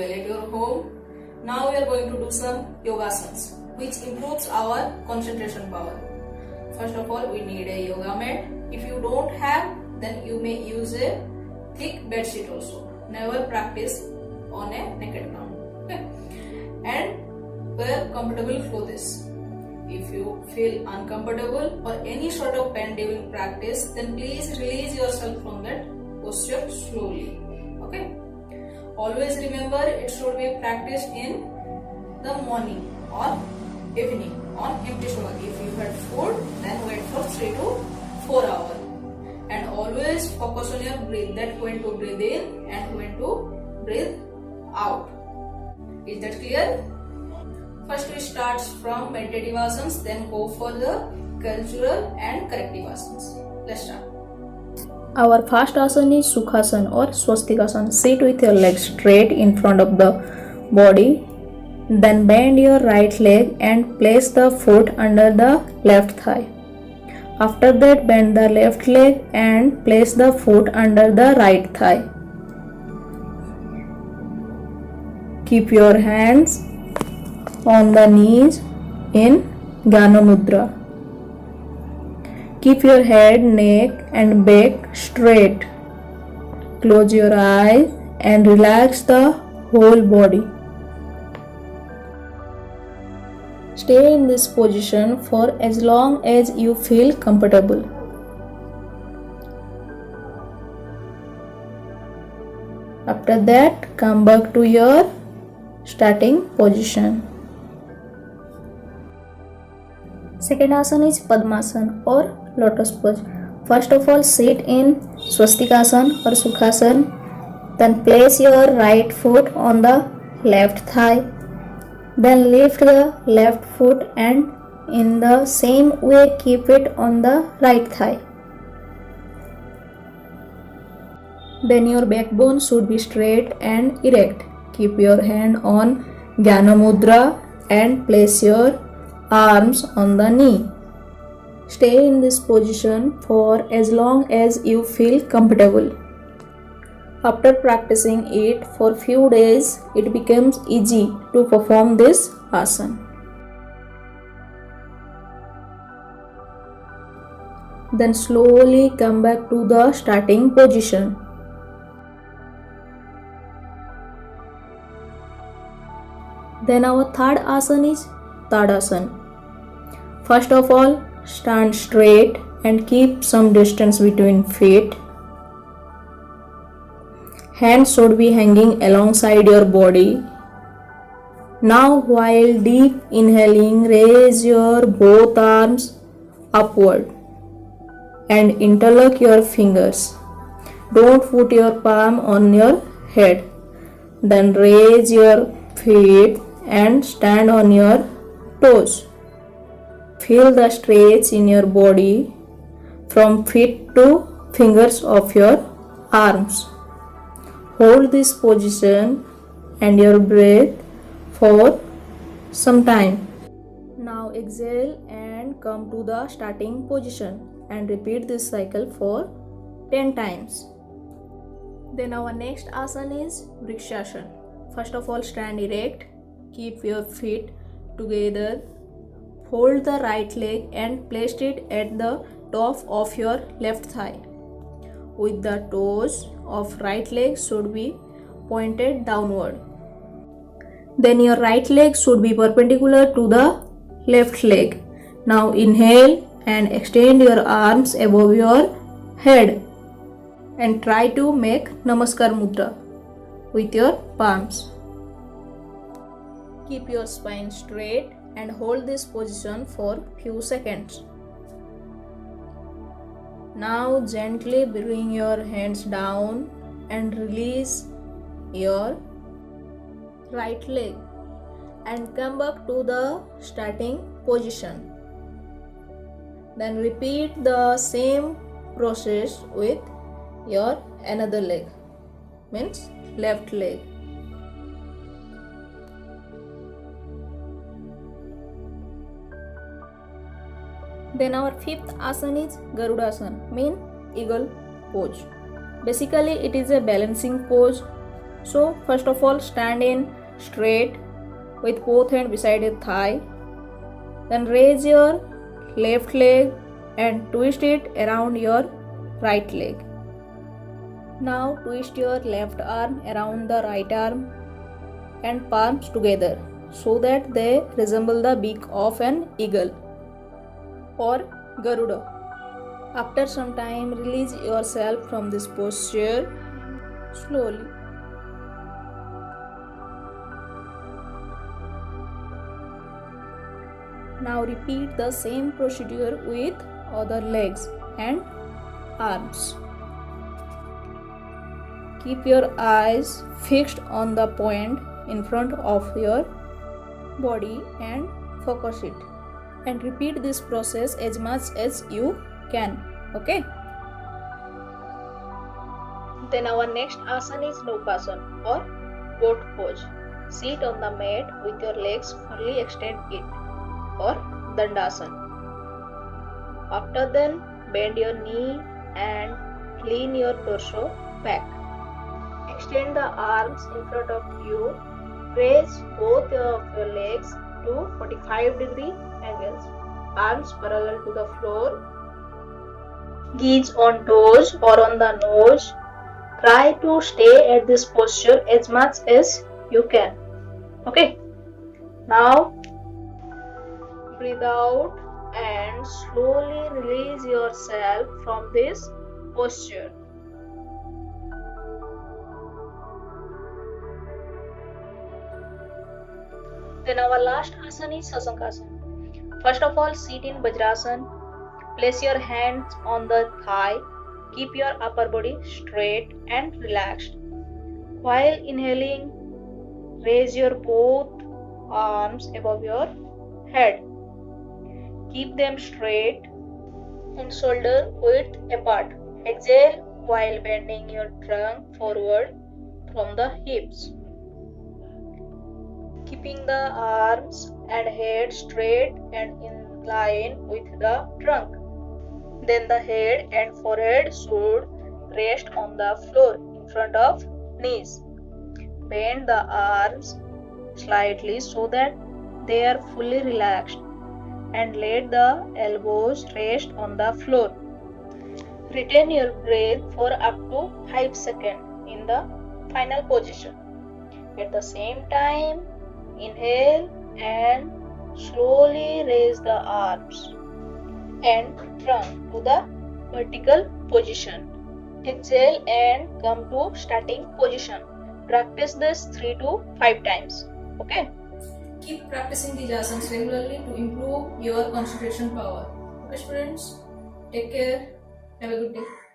well at your home. Now we are going to do some yogasanas, which improves our concentration power. First of all, we need a yoga mat. If you don't have, then you may use a thick bed sheet also. Never practice on a naked ground. Okay? And wear comfortable clothes. If you feel uncomfortable or any sort of pain during practice, then please release yourself from that posture slowly. Okay? Always remember, it should be practiced in the morning or evening on empty stomach. If you had food, then wait for 3 to 4 hours. And always focus on your breath, that when to breathe in and when to breathe out. Is that clear? First we start from meditative asanas, then go for the cultural and corrective asanas. Let's start. Our first asana is Sukhasana or Swastikasana. Sit with your legs straight in front of the body. Then bend your right leg and place the foot under the left thigh. After that, bend the left leg and place the foot under the right thigh. Keep your hands on the knees in Jnana Mudra. Keep your head, neck and back straight. Close your eyes and relax the whole body. Stay in this position for as long as you feel comfortable. After that, come back to your starting position. Second asana is Padmasana or lotus pose. First of all, sit in Swastikasana or Sukhasana. Then place your right foot on the left thigh. Then lift the left foot and in the same way keep it on the right thigh. Then your backbone should be straight and erect. Keep your hand on Jnana Mudra and place your arms on the knee. Stay in this position for as long as you feel comfortable. After practicing it for few days, it becomes easy to perform this asana. Then slowly come back to the starting position. Then our third asana is Tadasana. First of all, stand straight and keep some distance between feet. Hands should be hanging alongside your body. Now, while deep inhaling, raise your both arms upward and interlock your fingers. Don't put your palm on your head. Then raise your feet and stand on your toes. Feel the stretch in your body from feet to fingers of your arms. Hold this position and your breath for some time. Now exhale and come to the starting position and repeat this cycle for 10 times. Then our next asana is Vrikshasana. First of all, stand erect. Keep your feet together. Hold the right leg and place it at the top of your left thigh. With the toes of right leg should be pointed downward. Then your right leg should be perpendicular to the left leg. Now inhale and extend your arms above your head and try to make Namaskar Mudra with your palms. Keep your spine straight and hold this position for few seconds. Now gently bring your hands down and release your right leg and come back to the starting position. Then repeat the same process with your another leg, means left leg. Then our fifth asana is Garudasana, mean eagle pose. Basically it is a balancing pose. So first of all, stand in straight with both hands beside your thigh. Then raise your left leg and twist it around your right leg. Now twist your left arm around the right arm and palms together so that they resemble the beak of an eagle or Garuda. After some time, release yourself from this posture slowly. Now repeat the same procedure with other legs and arms. Keep your eyes fixed on the point in front of your body and focus it. And repeat this process as much as you can. Okay? Then our next asana is Naukasana or boat pose. Sit on the mat with your legs fully extended or Dandasana. After then, bend your knee and lean your torso back. Extend the arms in front of you. Raise both of your legs to 45-degree angles. Arms parallel to the floor. Gaze on toes or on the nose. Try to stay at this posture as much as you can. Okay. Now breathe out and slowly release yourself from this posture. Then our last asana is Sasankasana. First of all, sit in Vajrasana. Place your hands on the thigh. Keep your upper body straight and relaxed. While inhaling, raise your both arms above your head. Keep them straight and shoulder width apart. Exhale while bending your trunk forward from the hips. Keeping the arms and head straight and in line with the trunk. Then the head and forehead should rest on the floor in front of knees. Bend the arms slightly so that they are fully relaxed and let the elbows rest on the floor. Retain your breath for up to 5 seconds in the final position. At the same time, inhale and slowly raise the arms and trunk to the vertical position. Exhale and come to starting position. Practice this 3 to 5 times. Okay? Keep practicing these asanas regularly to improve your concentration power. Okay, students, take care. Have a good day.